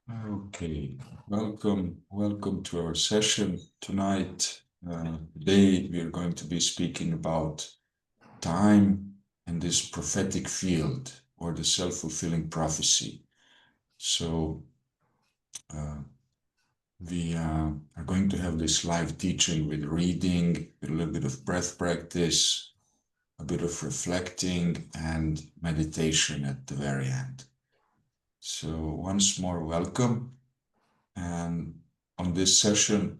Okay, welcome to our session tonight. Today we are going to be speaking about time and this prophetic field or the self-fulfilling prophecy. So uh, we are going to have this live teaching with reading, with a little bit of breath practice, a bit of reflecting and meditation at the very end. So once more, welcome. And on this session,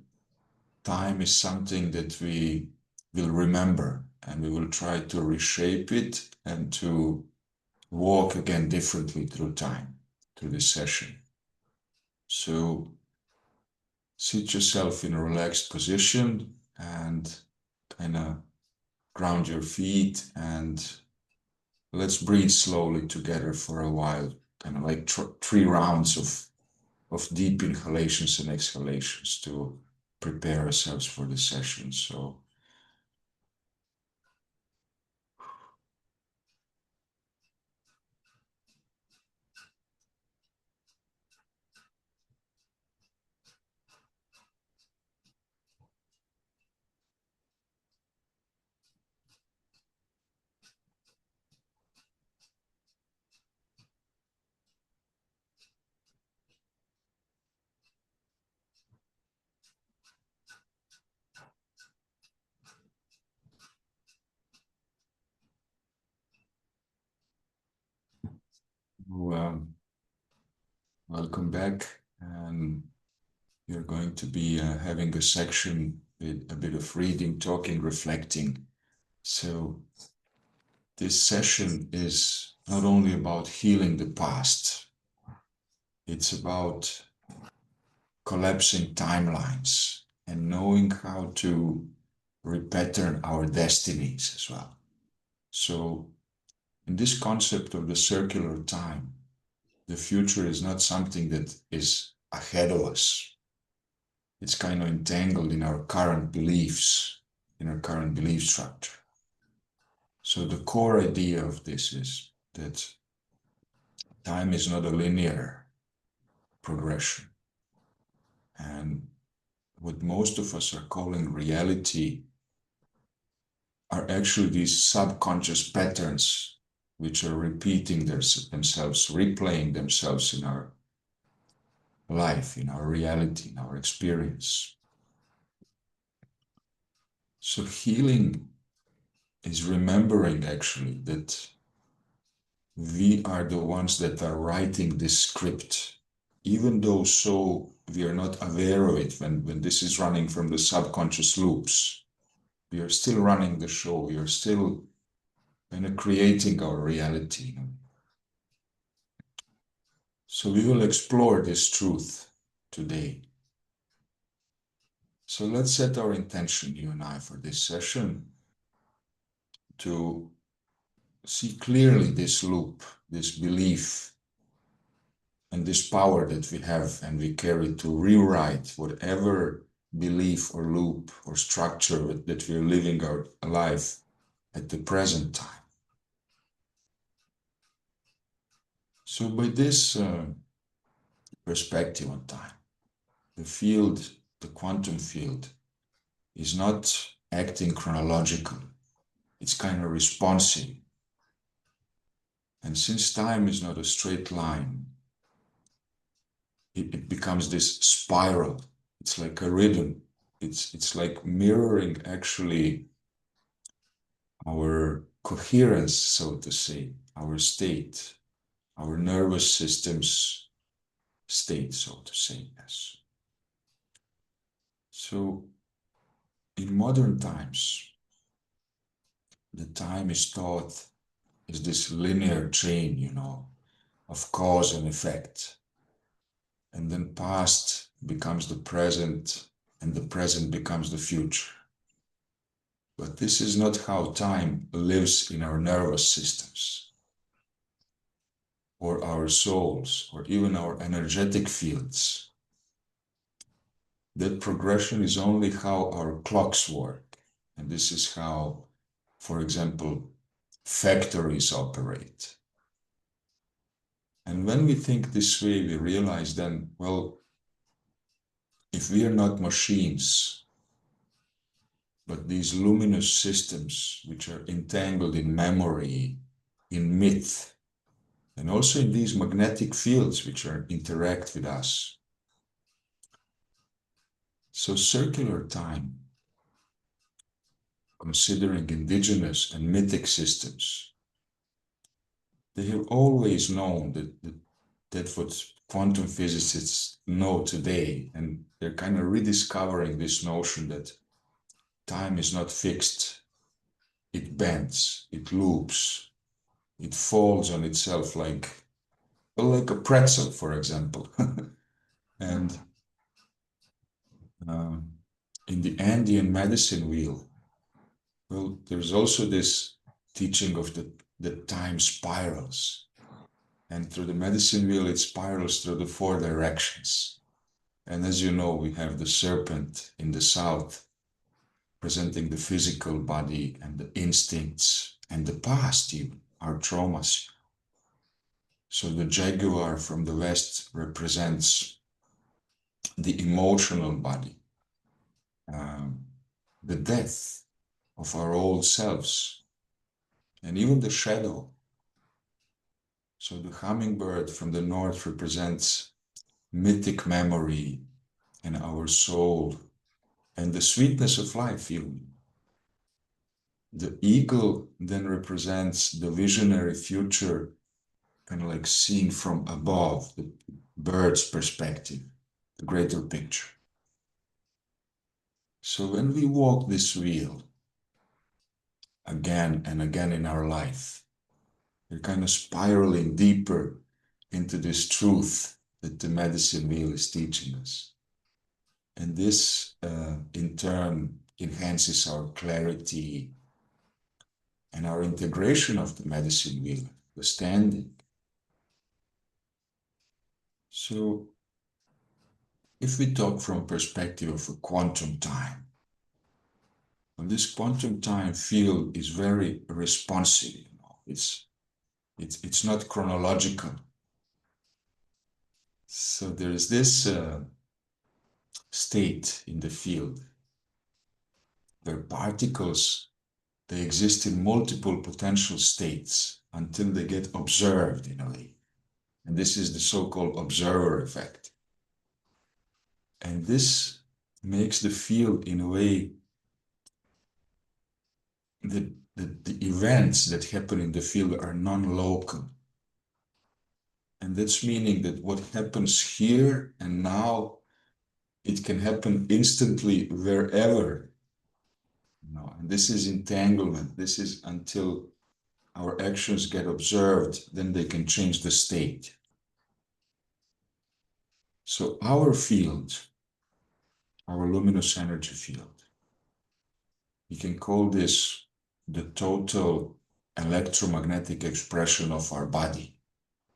time is something that we will remember and we will try to reshape it and to walk again differently through time, through this session. So sit yourself in a relaxed position and kind of ground your feet and let's breathe slowly together for a while, kind of like 3 rounds of deep inhalations and exhalations to prepare ourselves for the session. So well, welcome back. And you're going to be having a section with a bit of reading, talking, reflecting. So this session is not only about healing the past, it's about collapsing timelines and knowing how to repattern our destinies as well. So in this concept of the circular time, the future is not something that is ahead of us. It's kind of entangled in our current beliefs, in our current belief structure. So the core idea of this is that time is not a linear progression. And what most of us are calling reality are actually these subconscious patterns which are repeating themselves, replaying themselves in our life, in our reality, in our experience. So healing is remembering actually that we are the ones that are writing this script, even though so we are not aware of it when this is running from the subconscious loops. We are still running the show. We are still kind of creating our reality. So we will explore this truth today. So let's set our intention, you and I, for this session to see clearly this loop, this belief, and this power that we have and we carry to rewrite whatever belief or loop or structure that we're living our life at the present time. So by this perspective on time, the field, the quantum field, is not acting chronologically. It's kind of responsive. And since time is not a straight line, it becomes this spiral. It's like a rhythm. It's like mirroring actually our coherence, so to say, our state, our nervous system's state, so to say, yes. So in modern times, the time is thought as this linear chain, of cause and effect. And then past becomes the present, and the present becomes the future. But this is not how time lives in our nervous systems, or our souls, or even our energetic fields. That progression is only how our clocks work. And this is how, for example, factories operate. And when we think this way, we realize then, well, if we are not machines, but these luminous systems which are entangled in memory, in myth, and also in these magnetic fields which interact with us. So circular time, considering indigenous and mythic systems, they have always known that what quantum physicists know today, and they're kind of rediscovering this notion that time is not fixed. It bends, it loops, it folds on itself like a pretzel, for example. And in the Andean medicine wheel, well, there's also this teaching of the time spirals. And through the medicine wheel, it spirals through the four directions. And as you know, we have the serpent in the south, presenting the physical body and the instincts and the past, even our traumas. So the jaguar from the west represents the emotional body, the death of our old selves, and even the shadow. So the hummingbird from the north represents mythic memory and our soul and the sweetness of life, even. The eagle then represents the visionary future, kind of like seen from above, the bird's perspective, the greater picture. So when we walk this wheel again and again in our life, we're kind of spiraling deeper into this truth that the medicine wheel is teaching us. And this, in turn, enhances our clarity and our integration of the medicine wheel, the standing. So, if we talk from perspective of a quantum time, well, this quantum time field is very responsive. It's not chronological. So there is this state in the field where particles, they exist in multiple potential states until they get observed in a way. And this is the so-called observer effect. And this makes the field, in a way, the events that happen in the field are non-local. And that's meaning that what happens here and now, it can happen instantly wherever. And this is entanglement. This is until our actions get observed, then they can change the state. So our field, our luminous energy field, we can call this the total electromagnetic expression of our body,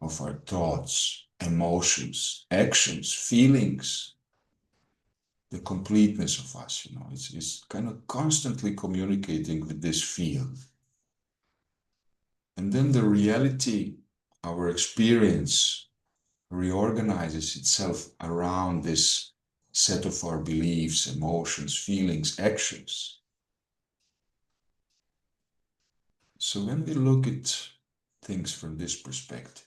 of our thoughts, emotions, actions, feelings, the completeness of us. It's kind of constantly communicating with this field. And then the reality, our experience, reorganizes itself around this set of our beliefs, emotions, feelings, actions. So when we look at things from this perspective,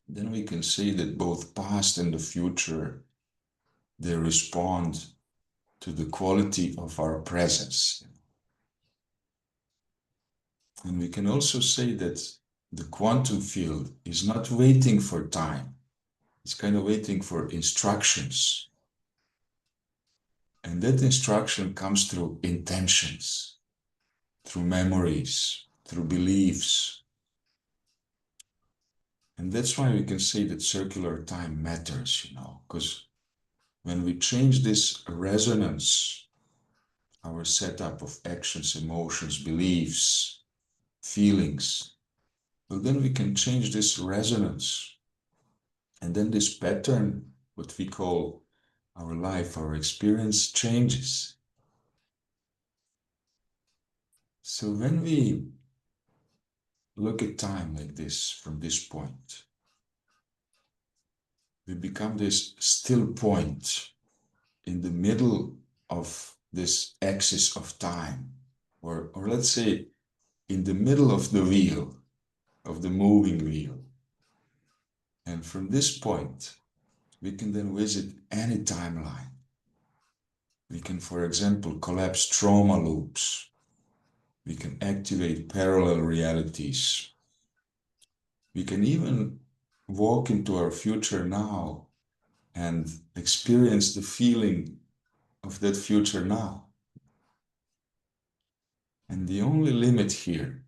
then we can say that both past and the future, they respond to the quality of our presence. And we can also say that the quantum field is not waiting for time. It's kind of waiting for instructions. And that instruction comes through intentions, through memories, through beliefs. And that's why we can say that circular time matters, because when we change this resonance, our setup of actions, emotions, beliefs, feelings, well, then we can change this resonance. And then this pattern, what we call our life, our experience, changes. So when we look at time like this, from this point, we become this still point in the middle of this axis of time, or let's say in the middle of the wheel, of the moving wheel. And from this point, we can then visit any timeline. We can, for example, collapse trauma loops. We can activate parallel realities. We can even walk into our future now and experience the feeling of that future now. And the only limit here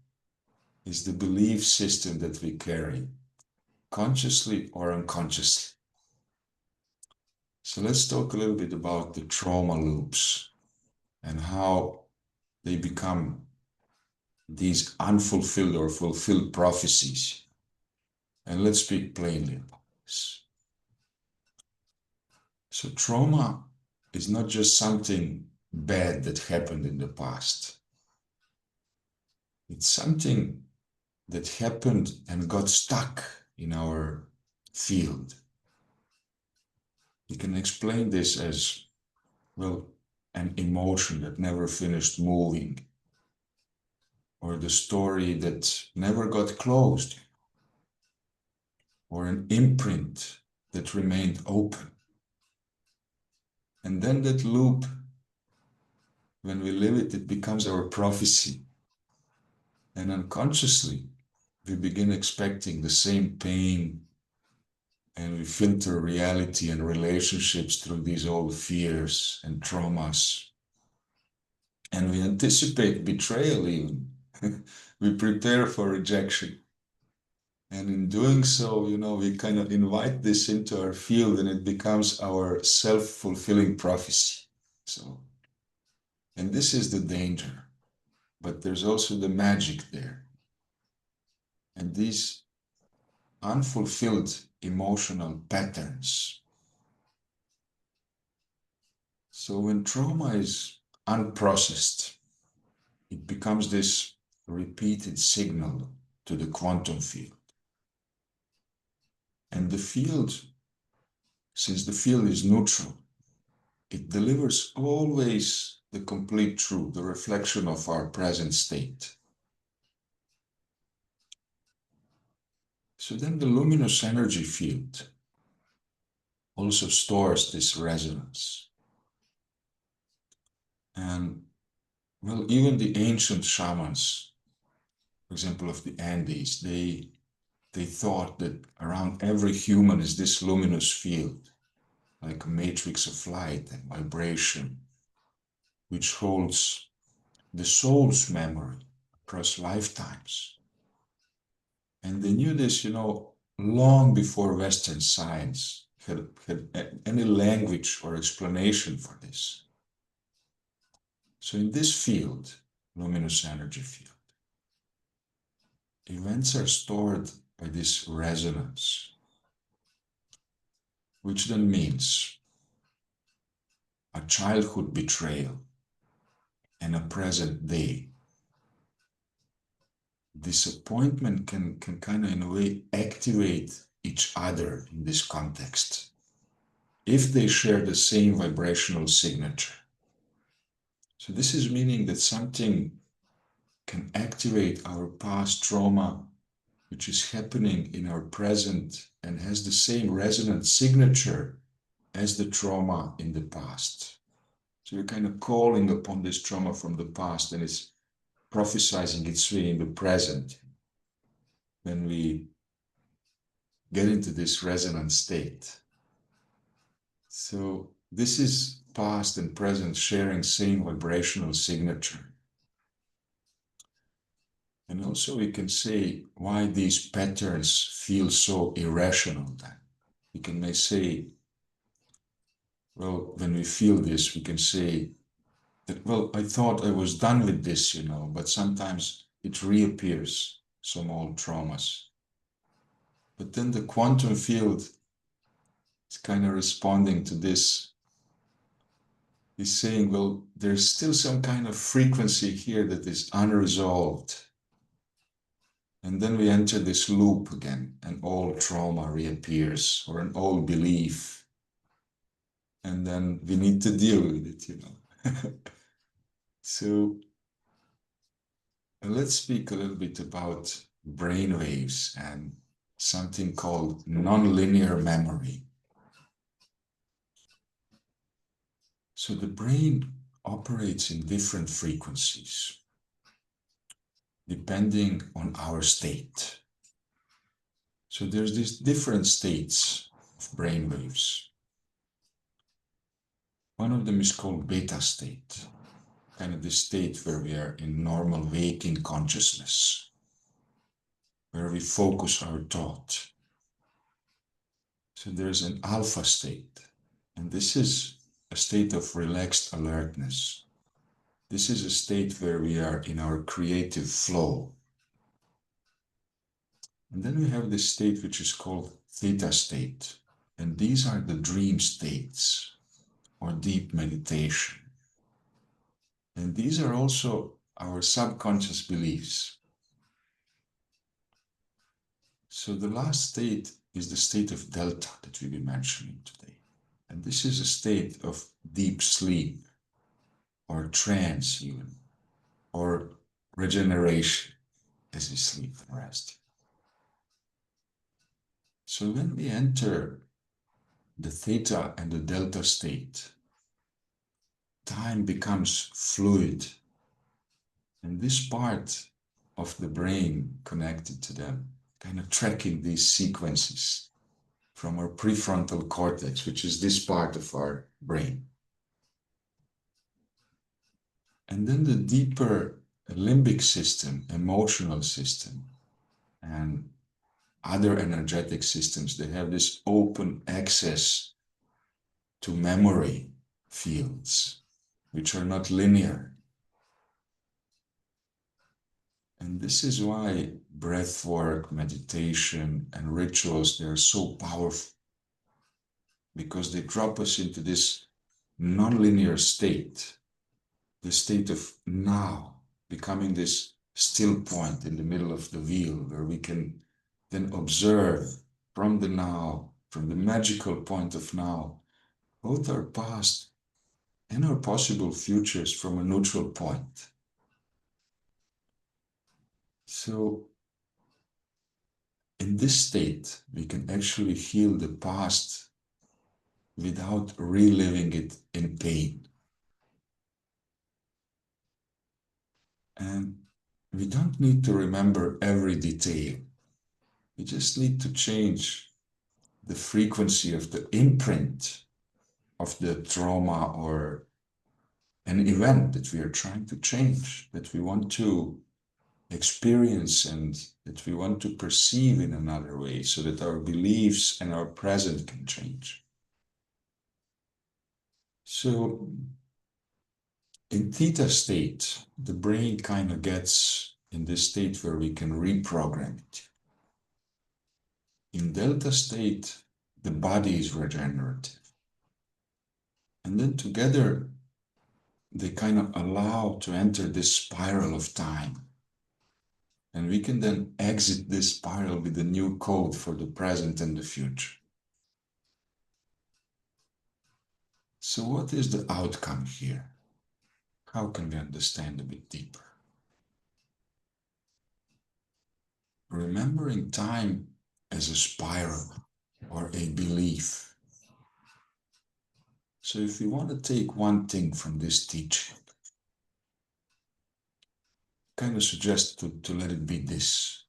is the belief system that we carry, consciously or unconsciously. So let's talk a little bit about the trauma loops and how they become these unfulfilled or fulfilled prophecies. And let's speak plainly about this. So trauma is not just something bad that happened in the past. It's something that happened and got stuck in our field. You can explain this as, well, an emotion that never finished moving, or the story that never got closed, or an imprint that remained open. And then that loop, when we live it, it becomes our prophecy. And unconsciously, we begin expecting the same pain, and we filter reality and relationships through these old fears and traumas. And we anticipate betrayal even. We prepare for rejection. And in doing so, we kind of invite this into our field, and it becomes our self-fulfilling prophecy. So, and this is the danger, but there's also the magic there. And these unfulfilled emotional patterns. So when trauma is unprocessed, it becomes this repeated signal to the quantum field. And the field, since the field is neutral, it delivers always the complete truth, the reflection of our present state. So then the luminous energy field also stores this resonance. And, well, even the ancient shamans, for example, of the Andes, they thought that around every human is this luminous field, like a matrix of light and vibration, which holds the soul's memory across lifetimes. And they knew this, long before Western science had any language or explanation for this. So in this field, luminous energy field, events are stored by this resonance, which then means a childhood betrayal and a present day. Disappointment can kind of, in a way, activate each other in this context if they share the same vibrational signature. So this is meaning that something can activate our past trauma, which is happening in our present and has the same resonant signature as the trauma in the past. So we're kind of calling upon this trauma from the past, and it's prophesizing its way in the present when we get into this resonant state. So this is past and present sharing same vibrational signature. And also we can say why these patterns feel so irrational then. We may say, well, when we feel this, we can say that, well, I thought I was done with this, but sometimes it reappears, some old traumas. But then the quantum field is kind of responding to this. Is saying, well, there's still some kind of frequency here that is unresolved. And then we enter this loop again. An old trauma reappears or an old belief. And then we need to deal with it, you know. So let's speak a little bit about brainwaves and something called nonlinear memory. So the brain operates in different frequencies depending on our state. So there's these different states of brainwaves. One of them is called beta state, kind of the state where we are in normal waking consciousness, where we focus our thought. So there's an alpha state, and this is a state of relaxed alertness. This is a state where we are in our creative flow. And then we have this state which is called theta state, and these are the dream states or deep meditation. And these are also our subconscious beliefs. So the last state is the state of delta that we'll be mentioning today. And this is a state of deep sleep or trance even, or regeneration as we sleep and rest. So when we enter the theta and the delta state, time becomes fluid. And this part of the brain connected to them, kind of tracking these sequences from our prefrontal cortex, which is this part of our brain. And then the deeper limbic system, emotional system, and other energetic systems, they have this open access to memory fields, which are not linear. And this is why breath work, meditation, and rituals, they're so powerful, because they drop us into this nonlinear state, the state of now, becoming this still point in the middle of the wheel where we can then observe from the now, from the magical point of now, both our past and our possible futures from a neutral point. So in this state, we can actually heal the past without reliving it in pain. And we don't need to remember every detail. We just need to change the frequency of the imprint of the trauma or an event that we are trying to change, that we want to experience and that we want to perceive in another way, so that our beliefs and our present can change. So in theta state, the brain kind of gets in this state where we can reprogram it. In delta state, the body is regenerative. And then together, they kind of allow to enter this spiral of time. And we can then exit this spiral with a new code for the present and the future. So what is the outcome here? How can we understand a bit deeper? Remembering time as a spiral or a belief. So if we want to take one thing from this teaching, kind of suggest to let it be this.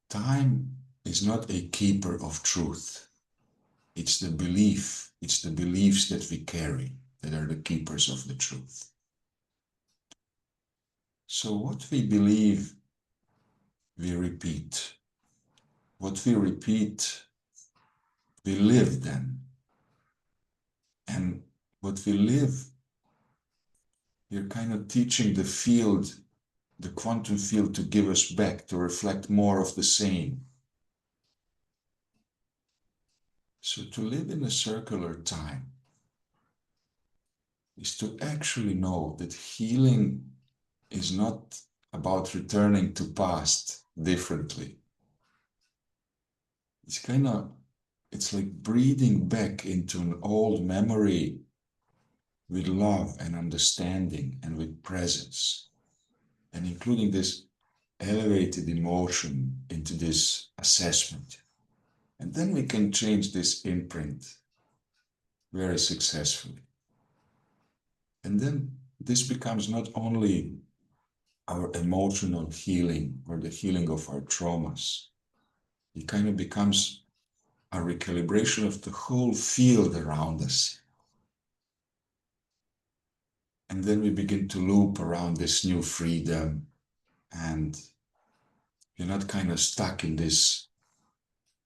Time is not a keeper of truth. It's the belief, it's the beliefs that we carry that are the keepers of the truth. So what we believe, we repeat. What we repeat, we live then. And what we live, we're kind of teaching the field, the quantum field, to give us back, to reflect more of the same. So to live in a circular time is to actually know that healing is not about returning to past differently. It's like breathing back into an old memory with love and understanding and with presence, and including this elevated emotion into this assessment. And then we can change this imprint very successfully. And then this becomes not only our emotional healing or the healing of our traumas, it kind of becomes a recalibration of the whole field around us. And then we begin to loop around this new freedom, and you're not kind of stuck in this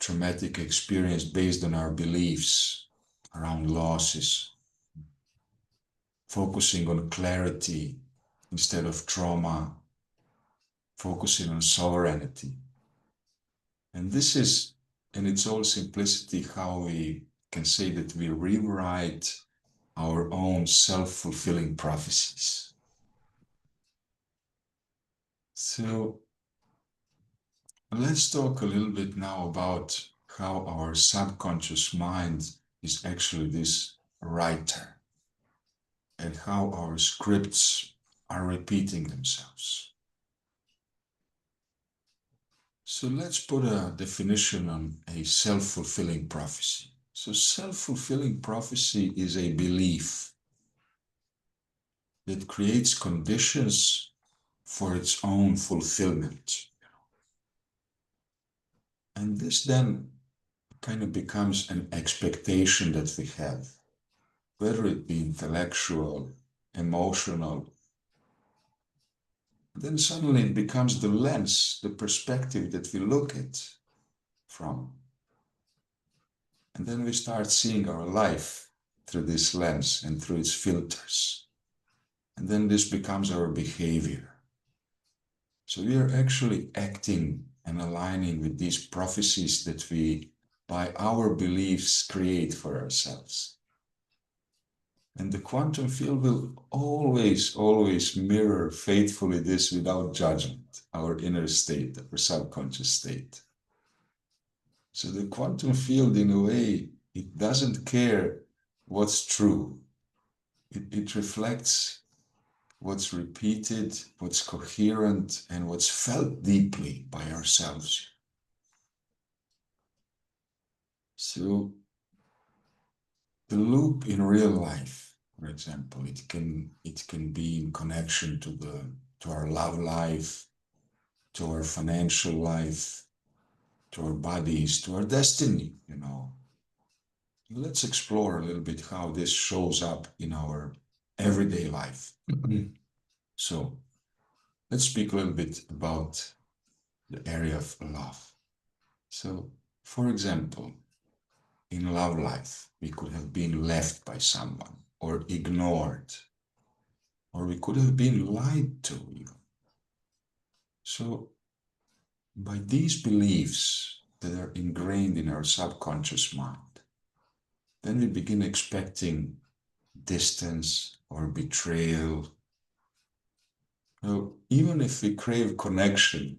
traumatic experience based on our beliefs around losses, focusing on clarity instead of trauma, focusing on sovereignty. And this is, in its all simplicity, how we can say that we rewrite our own self-fulfilling prophecies. So let's talk a little bit now about how our subconscious mind is actually this writer, and how our scripts are repeating themselves. So let's put a definition on a self-fulfilling prophecy. So self-fulfilling prophecy is a belief that creates conditions for its own fulfillment. And this then kind of becomes an expectation that we have, whether it be intellectual, emotional. Then suddenly it becomes the lens, the perspective that we look at from. And then we start seeing our life through this lens and through its filters. And then this becomes our behavior. So we are actually acting and aligning with these prophecies that we, by our beliefs, create for ourselves. And the quantum field will always, always mirror faithfully this without judgment, our inner state, our subconscious state. So the quantum field, in a way, it doesn't care what's true. It reflects what's repeated, what's coherent, and what's felt deeply by ourselves. So the loop in real life, for example, it can be in connection to our love life, to our financial life, to our bodies, to our destiny, you know. Let's explore a little bit how this shows up in our everyday life. So let's speak a little bit about the area of love. So, for example, in love life, we could have been left by someone or ignored, or we could have been lied to even. So by these beliefs that are ingrained in our subconscious mind, then we begin expecting distance or betrayal. Well, even if we crave connection,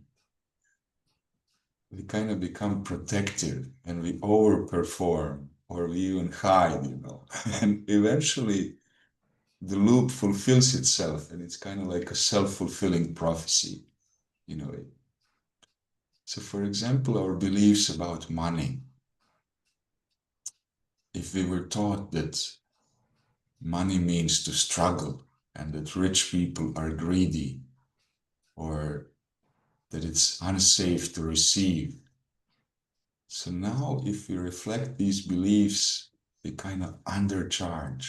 we kind of become protective and we overperform, or we even hide, you know. And eventually the loop fulfills itself, and it's kind of like a self-fulfilling prophecy, you know. So for example, our beliefs about money, if we were taught that money means to struggle and that rich people are greedy, or that it's unsafe to receive. So now if we reflect these beliefs, we kind of undercharge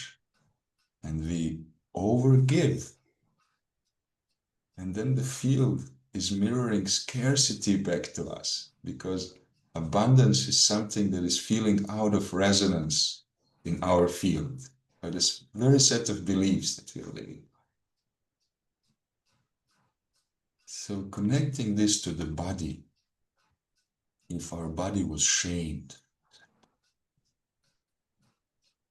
and we overgive. And then the field is mirroring scarcity back to us, because abundance is something that is feeling out of resonance in our field, by this very set of beliefs that we are living. So connecting this to the body, if our body was shamed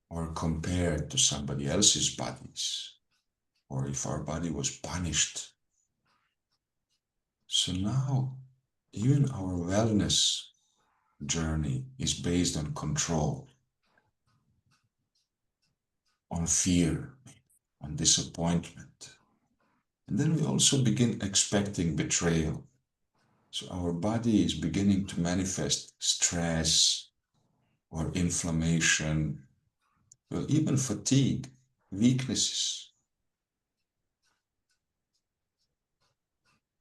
or compared to somebody else's bodies, or if our body was punished So now, even our wellness journey is based on control, on fear, on disappointment. And then we also begin expecting betrayal. So our body is beginning to manifest stress or inflammation, well, even fatigue, weaknesses.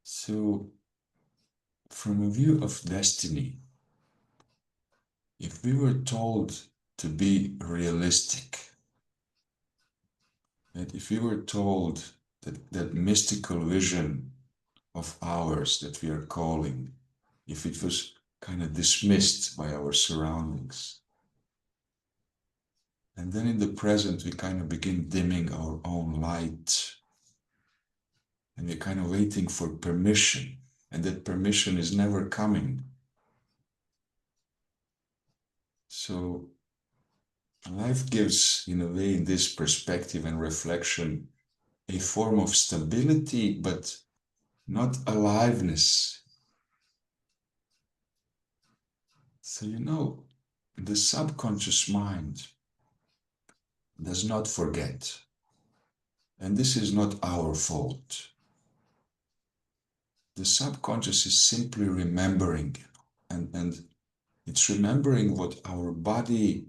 So, from a view of destiny, if we were told to be realistic, that if we were told that mystical vision of ours that we are calling, if it was kind of dismissed by our surroundings, and then in the present we kind of begin dimming our own light, and we're kind of waiting for permission, and that permission is never coming. So life gives, in a way, in this perspective and reflection, a form of stability, but not aliveness. So, the subconscious mind does not forget. And this is not our fault. The subconscious is simply remembering, and it's remembering what our body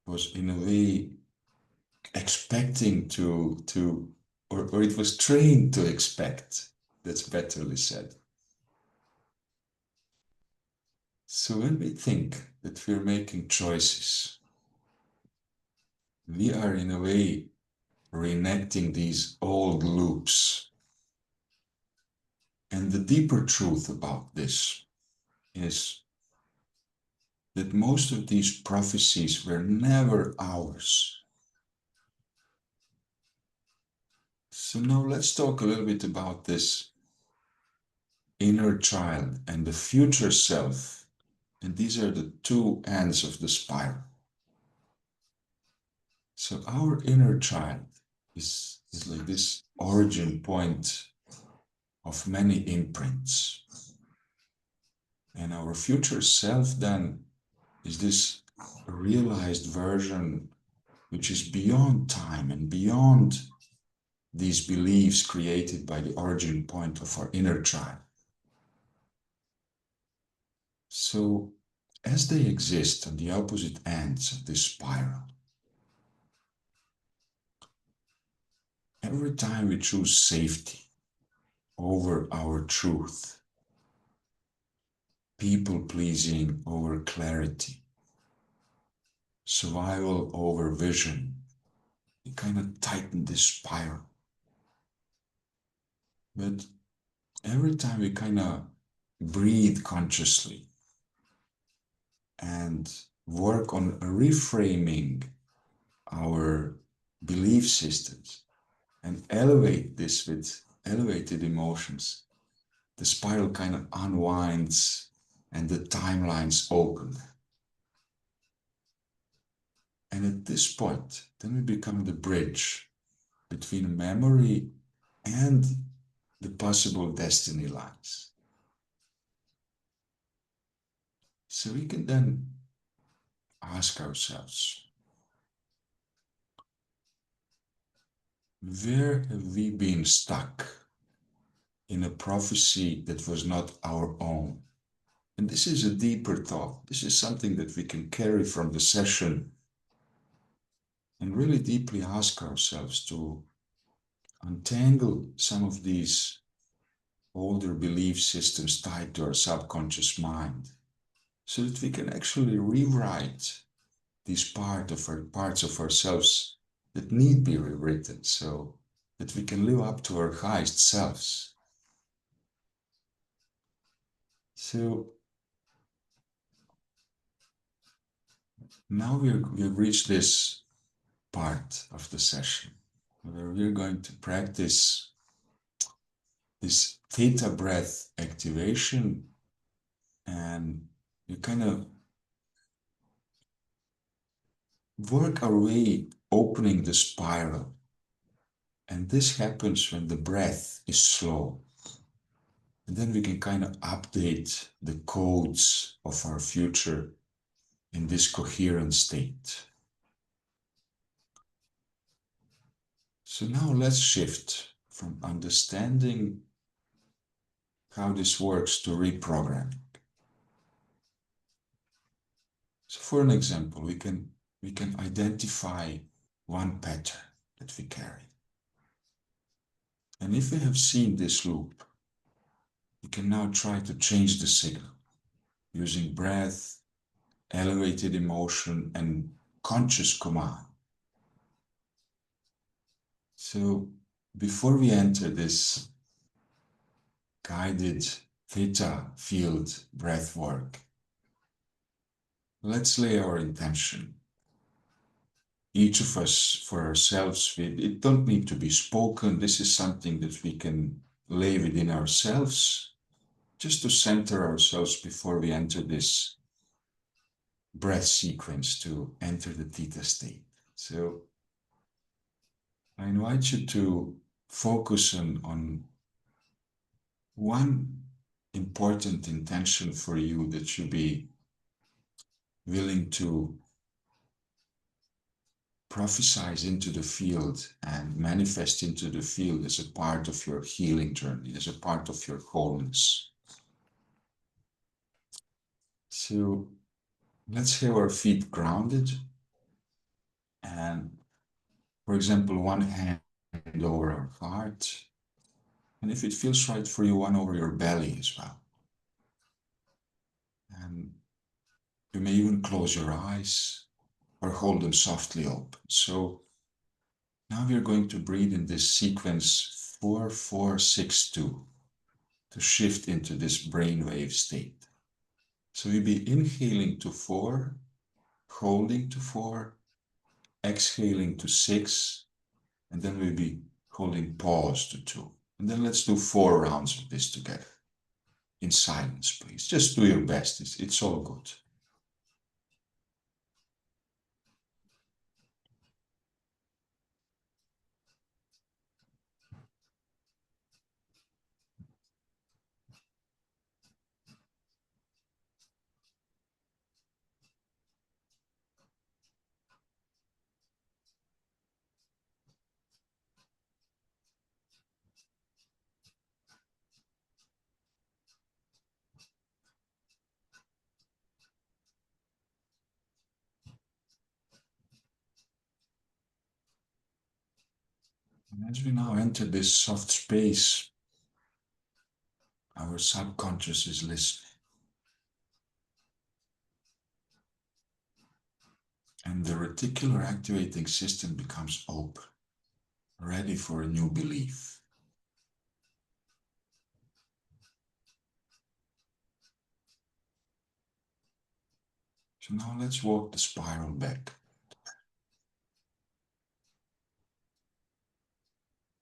was, in a way, expecting or it was trained to expect. That's betterly said. So when we think that we're making choices, we are in a way reenacting these old loops. And the deeper truth about this is that most of these prophecies were never ours. So now let's talk a little bit about this inner child and the future self. And these are the two ends of the spiral. So our inner child is like this origin point of many imprints. And our future self then is this realized version which is beyond time and beyond these beliefs created by the origin point of our inner child. So, as they exist on the opposite ends of this spiral, every time we choose safety over our truth, people pleasing over clarity, survival over vision, we kind of tighten this spiral. But every time we kind of breathe consciously and work on reframing our belief systems and elevate this with elevated emotions, the spiral kind of unwinds and the timelines open. And at this point, then we become the bridge between memory and the possible destiny lines. So we can then ask ourselves, where have we been stuck in a prophecy that was not our own? And this is a deeper thought. This is something that we can carry from the session and really deeply ask ourselves to untangle some of these older belief systems tied to our subconscious mind so that we can actually rewrite these parts of ourselves that need be rewritten so that we can live up to our highest selves. So now we've reached this part of the session where we're going to practice this theta breath activation, and we kind of work our way opening the spiral. And this happens when the breath is slow. And then we can kind of update the codes of our future in this coherent state. So now let's shift from understanding how this works to reprogramming. So for an example, we can identify one pattern that we carry. And if we have seen this loop, we can now try to change the signal using breath, elevated emotion, and conscious command. So before we enter this guided theta field breath work, let's lay our intention. Each of us for ourselves, it don't need to be spoken. This is something that we can lay within ourselves, just to center ourselves before we enter this breath sequence to enter the theta state. So I invite you to focus on one important intention for you that you be willing to prophesize into the field and manifest into the field as a part of your healing journey, as a part of your wholeness. So let's have our feet grounded, and for example, one hand over our heart, and if it feels right for you, one over your belly as well. And you may even close your eyes or hold them softly open. So now we're going to breathe in this sequence 4-4-6-2 to shift into this brainwave state. So you'll be inhaling to 4, holding to 4, exhaling to 6, and then we'll be holding pause to 2. And then let's do 4 rounds of this together. In silence, please. Just do your best. It's all good. And as we now enter this soft space, our subconscious is listening. And the reticular activating system becomes open, ready for a new belief. So now let's walk the spiral back.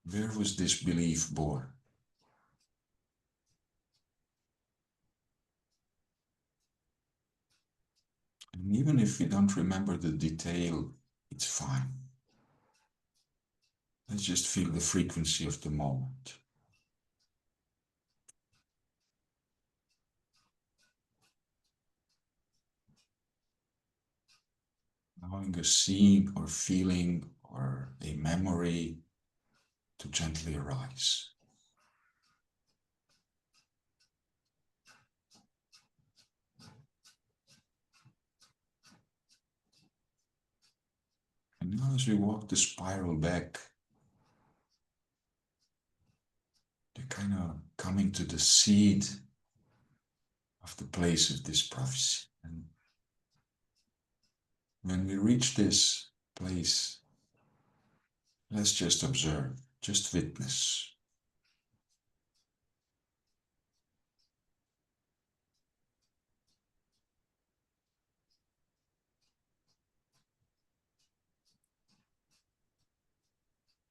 Where was this belief born? And even if we don't remember the detail, it's fine. Let's just feel the frequency of the moment. Allowing a scene or feeling or a memory to gently arise. And now as we walk the spiral back, you're kind of coming to the seed of the place of this prophecy. And when we reach this place, let's just observe, just witness.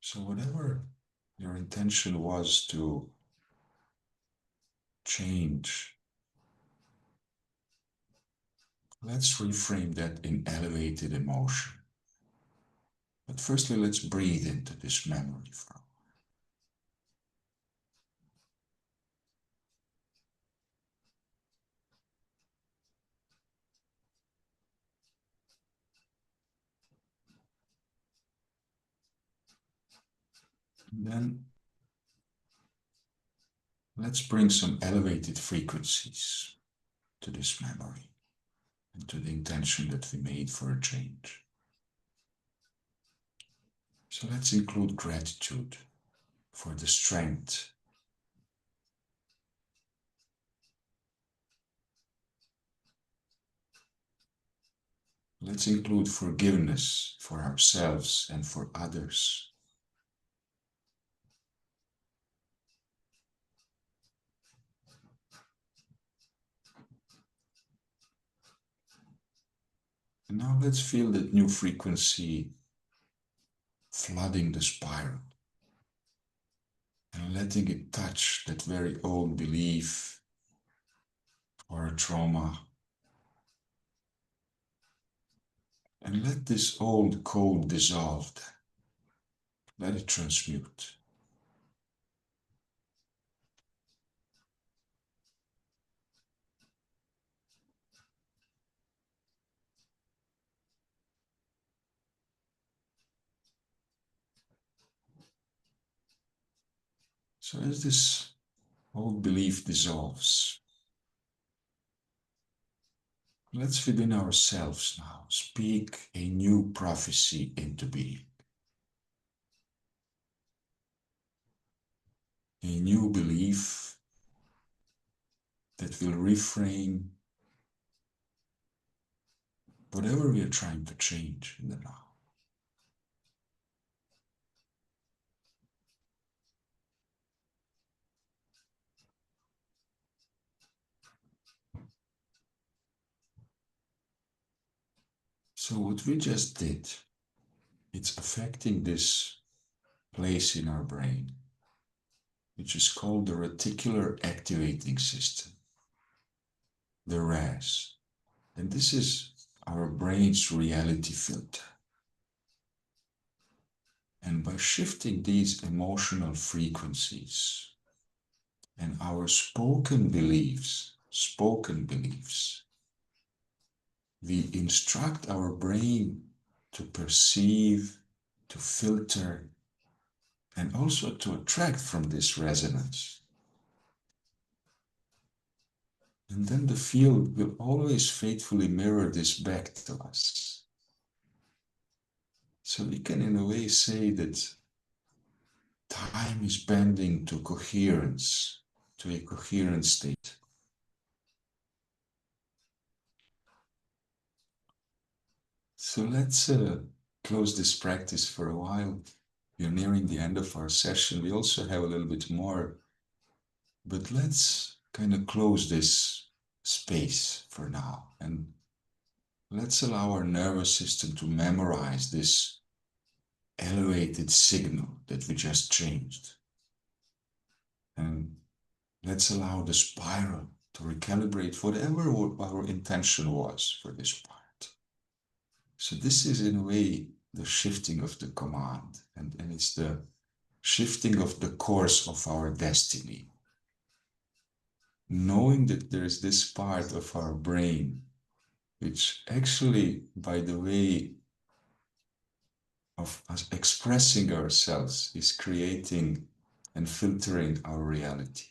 So whatever your intention was to change, let's reframe that in elevated emotion. But firstly, let's breathe into this memory for a while. And then let's bring some elevated frequencies to this memory and to the intention that we made for a change. So let's include gratitude for the strength. Let's include forgiveness for ourselves and for others. And now let's feel that new frequency flooding the spiral and letting it touch that very old belief or a trauma. And let this old code dissolve. Let it transmute. So as this old belief dissolves, let's within ourselves now speak a new prophecy into being. A new belief that will reframe whatever we are trying to change in the now. So what we just did, it's affecting this place in our brain, which is called the reticular activating system, the RAS. And this is our brain's reality filter. And by shifting these emotional frequencies and our spoken beliefs, we instruct our brain to perceive, to filter, and also to attract from this resonance. And then the field will always faithfully mirror this back to us. So we can in a way say that time is bending to coherence, to a coherent state. So let's close this practice for a while. We're nearing the end of our session. We also have a little bit more, but let's kind of close this space for now. And let's allow our nervous system to memorize this elevated signal that we just changed. And let's allow the spiral to recalibrate whatever our intention was for this part. So this is in a way the shifting of the command, and it's the shifting of the course of our destiny. Knowing that there is this part of our brain, which actually, by the way of us expressing ourselves, is creating and filtering our reality.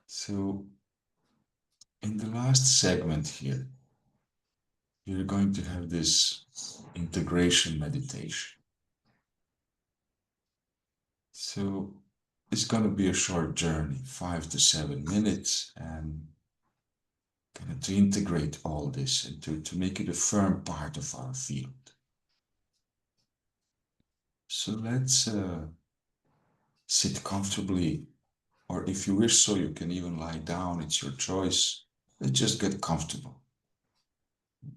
So in the last segment here, you're going to have this integration meditation. So it's going to be a short journey, 5 to 7 minutes, and kind of to integrate all this and to make it a firm part of our field. So let's sit comfortably, or if you wish so, you can even lie down, it's your choice. Let's just get comfortable.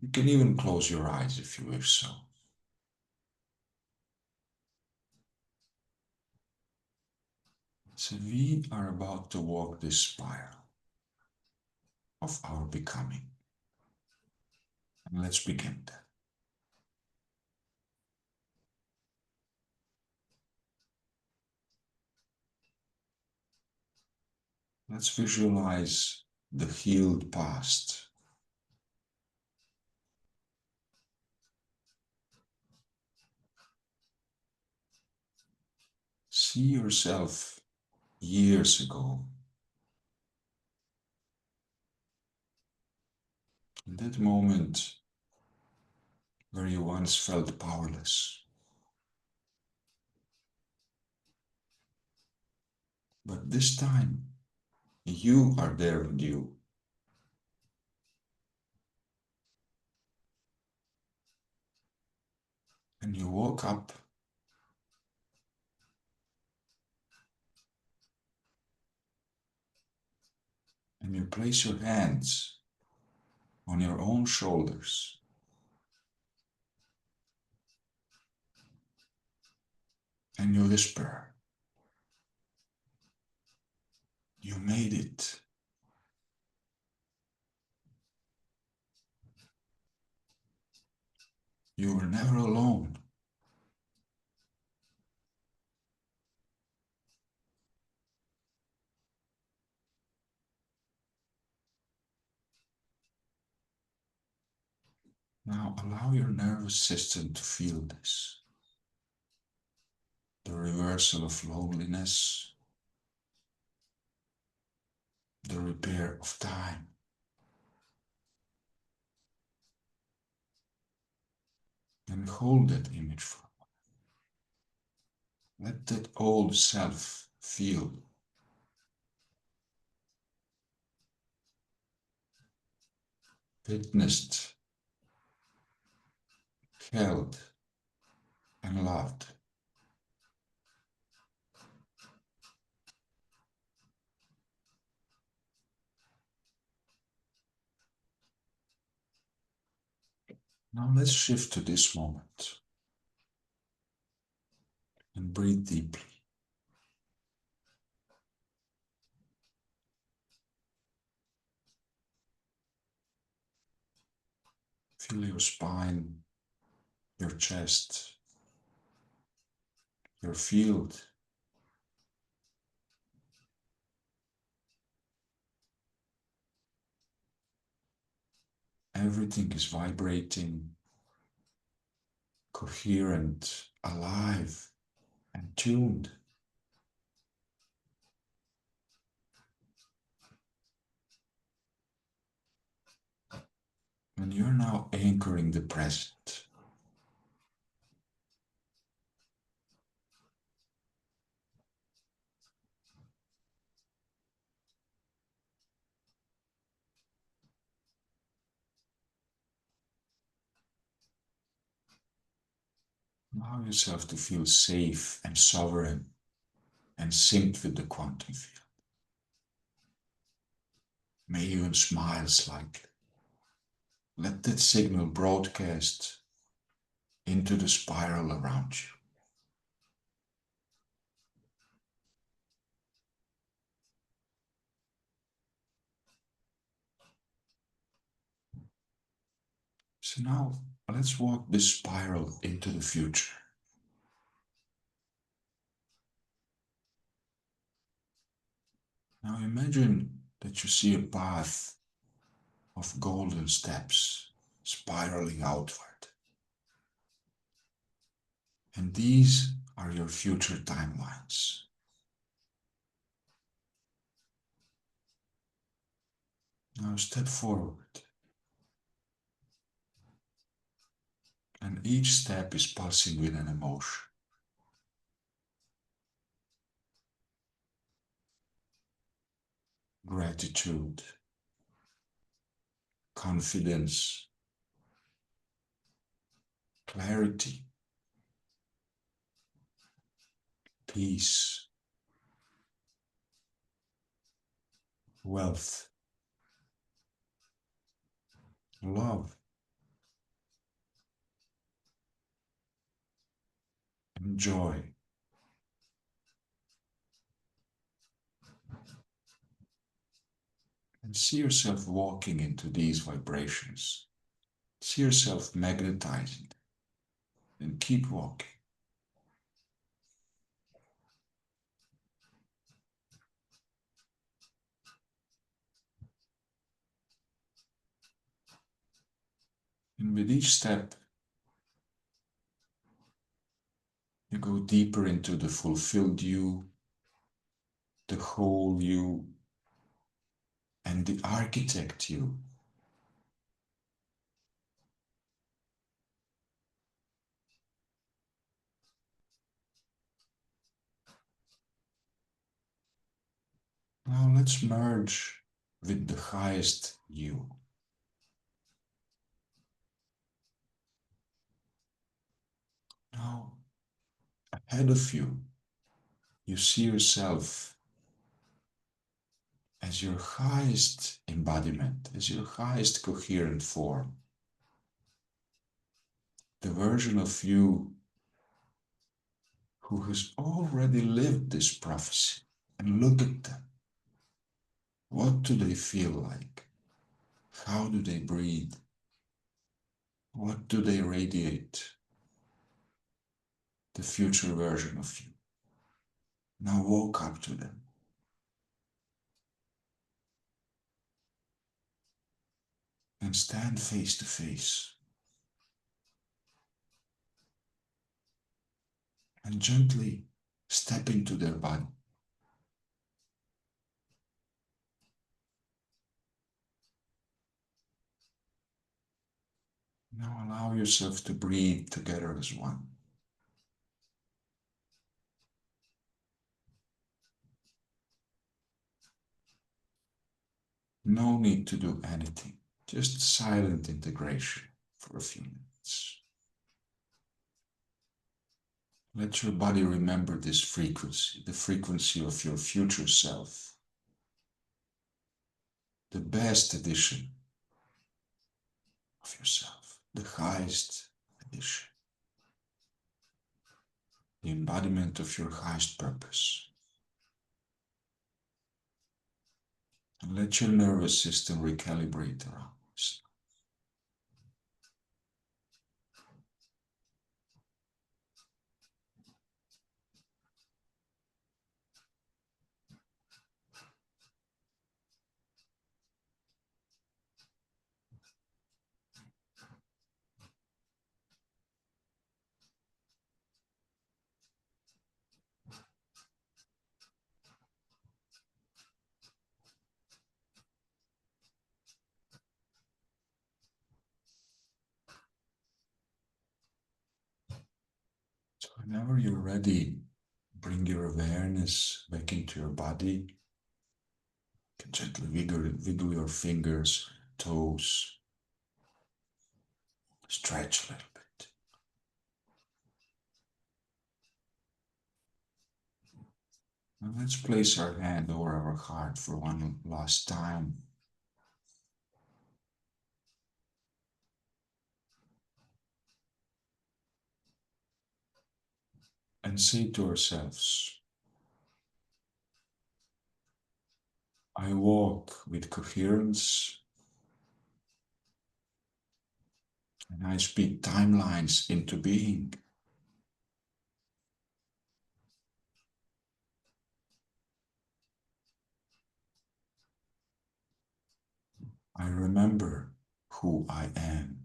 You can even close your eyes if you wish so. So we are about to walk this spiral of our becoming. And let's begin that. Let's visualize the healed past. see yourself years ago. In that moment where you once felt powerless. But this time, you are there with you. And you walk up and you place your hands on your own shoulders. And you whisper, you made it. You were never alone. Now allow your nervous system to feel this. The reversal of loneliness, the repair of time. And hold that image for a while. Let that old self feel. Witnessed, held, and loved. Now let's shift to this moment and breathe deeply. Feel your spine, your chest, your field. Everything is vibrating, coherent, alive, and tuned. And you're now anchoring the present. Allow yourself to feel safe and sovereign and synced with the quantum field. May you even smile slightly. Let that signal broadcast into the spiral around you. So now let's walk this spiral into the future. Now imagine that you see a path of golden steps spiraling outward. And these are your future timelines. Now step forward. And each step is pulsing with an emotion. Gratitude, confidence, clarity, peace, wealth, love, and joy. And see yourself walking into these vibrations. See yourself magnetizing them. And keep walking. And with each step, you go deeper into the fulfilled you, the whole you, and the architect you. Now let's merge with the highest you. Now, ahead of you, you see yourself as your highest embodiment, as your highest coherent form. The version of you who has already lived this prophecy. And look at them. What do they feel like? How do they breathe? What do they radiate? The future version of you. Now walk up to them. And stand face to face. And gently step into their body. Now allow yourself to breathe together as one. No need to do anything, just silent integration for a few minutes. Let your body remember this frequency, the frequency of your future self, the best edition of yourself, the highest edition, the embodiment of your highest purpose. And let your nervous system recalibrate around this. So whenever you're ready, bring your awareness back into your body. You can gently wiggle your fingers, toes, stretch a little bit. Now let's place our hand over our heart for one last time. And say to ourselves, I walk with coherence and I speak timelines into being. I remember who I am.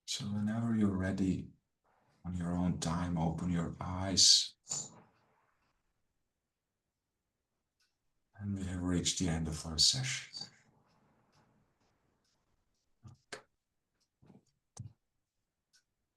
So whenever you're ready, on your own time, open your eyes. And we have reached the end of our session.